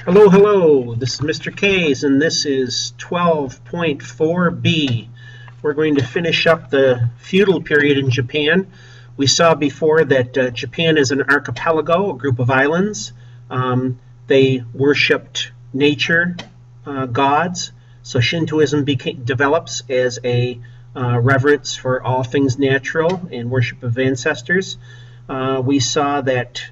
Hello, hello. This is Mr. K's, and this is 12.4b. We're going to finish up the feudal period in Japan. We saw before that Japan is an archipelago, a group of islands. They worshipped nature gods, so Shintoism develops as a reverence for all things natural and worship of ancestors. We saw that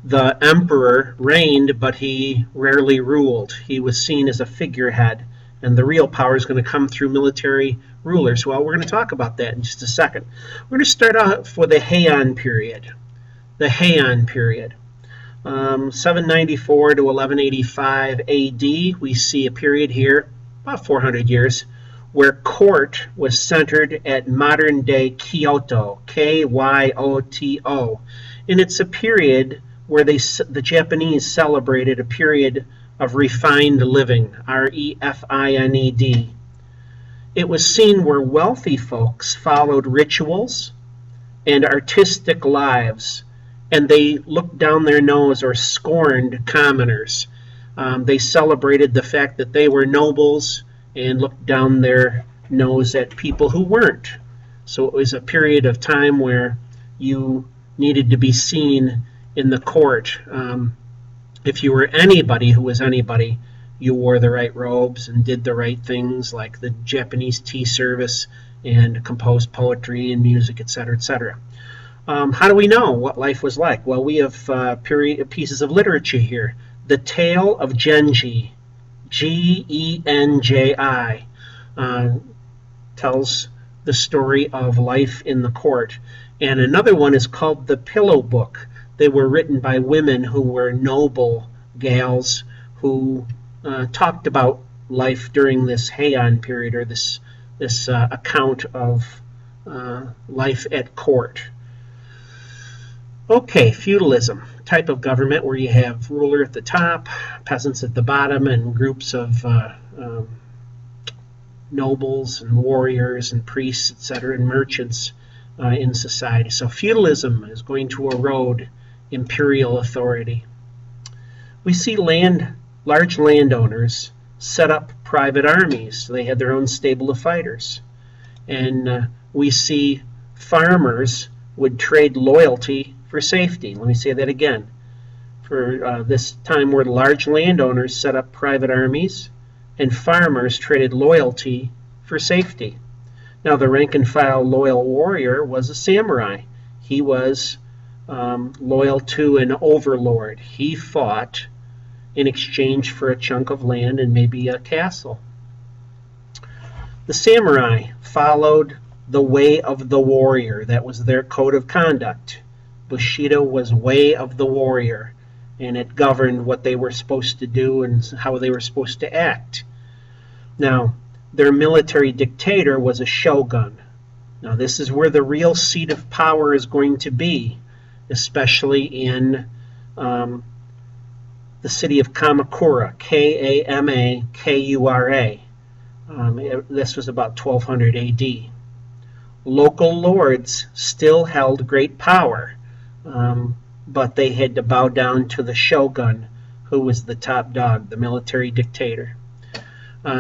the emperor reigned, but he rarely ruled. He was seen as a figurehead, and the real power is going to come through military rulers. Well, we're going to talk about that in just a second. We're going to start off with the Heian period. The Heian period. 794 to 1185 AD, we see a period here, about 400 years, where court was centered at modern-day Kyoto, Kyoto. And it's a period where the Japanese celebrated a period of refined living, refined. It was seen where wealthy folks followed rituals and artistic lives, and they looked down their nose or scorned commoners. They celebrated the fact that they were nobles and looked down their nose at people who weren't. So it was a period of time where you needed to be seen in the court. If you were anybody who was anybody, you wore the right robes and did the right things, like the Japanese tea service and composed poetry and music, etc., etc. How do we know what life was like? Well, we have pieces of literature here. The Tale of Genji, Genji, tells the story of life in the court. And another one is called the Pillow Book. They were written by women who were noble gals who talked about life during this Heian period, or this account of life at court. Okay, feudalism, type of government where you have ruler at the top, peasants at the bottom, and groups of nobles and warriors and priests, etc., and merchants in society. So feudalism is going to erode imperial authority. We see large landowners set up private armies. They had their own stable of fighters. And we see farmers would trade loyalty for safety. Let me say that again. For this time where large landowners set up private armies and farmers traded loyalty for safety. Now, the rank and file loyal warrior was a samurai. He was loyal to an overlord. He fought in exchange for a chunk of land and maybe a castle. The samurai followed the way of the warrior. That was their code of conduct. Bushido was way of the warrior, and it governed what they were supposed to do and how they were supposed to act. Now, their military dictator was a shogun. Now, this is where the real seat of power is going to be, especially in the city of Kamakura, Kamakura. This was about 1200 AD. Local lords still held great power, but they had to bow down to the shogun, who was the top dog, the military dictator.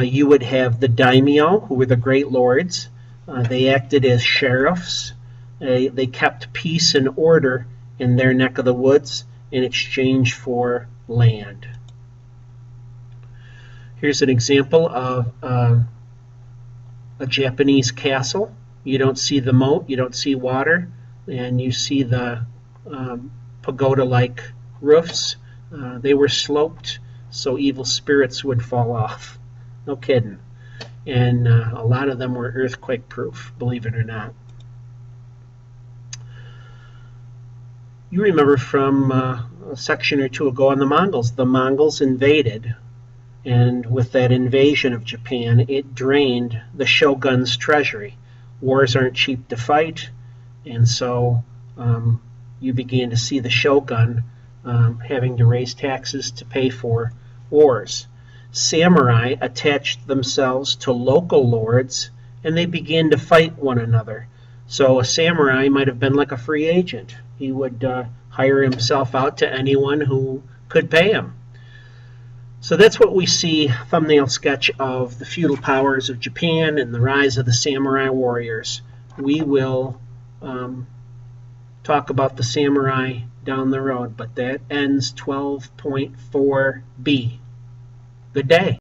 You would have the daimyo, who were the great lords. They acted as sheriffs. They kept peace and order in their neck of the woods in exchange for land. Here's an example of a Japanese castle. You don't see the moat, you don't see water, and you see the pagoda-like roofs. They were sloped so evil spirits would fall off. No kidding. And a lot of them were earthquake-proof, believe it or not. You remember from a section or two ago on the Mongols. The Mongols invaded, and with that invasion of Japan, it drained the shogun's treasury. Wars aren't cheap to fight, and so you began to see the shogun having to raise taxes to pay for wars. Samurai attached themselves to local lords, and they began to fight one another. So a samurai might have been like a free agent. He would hire himself out to anyone who could pay him. So that's what we see, thumbnail sketch of the feudal powers of Japan and the rise of the samurai warriors. We will talk about the samurai down the road, but that ends 12.4b. Good day.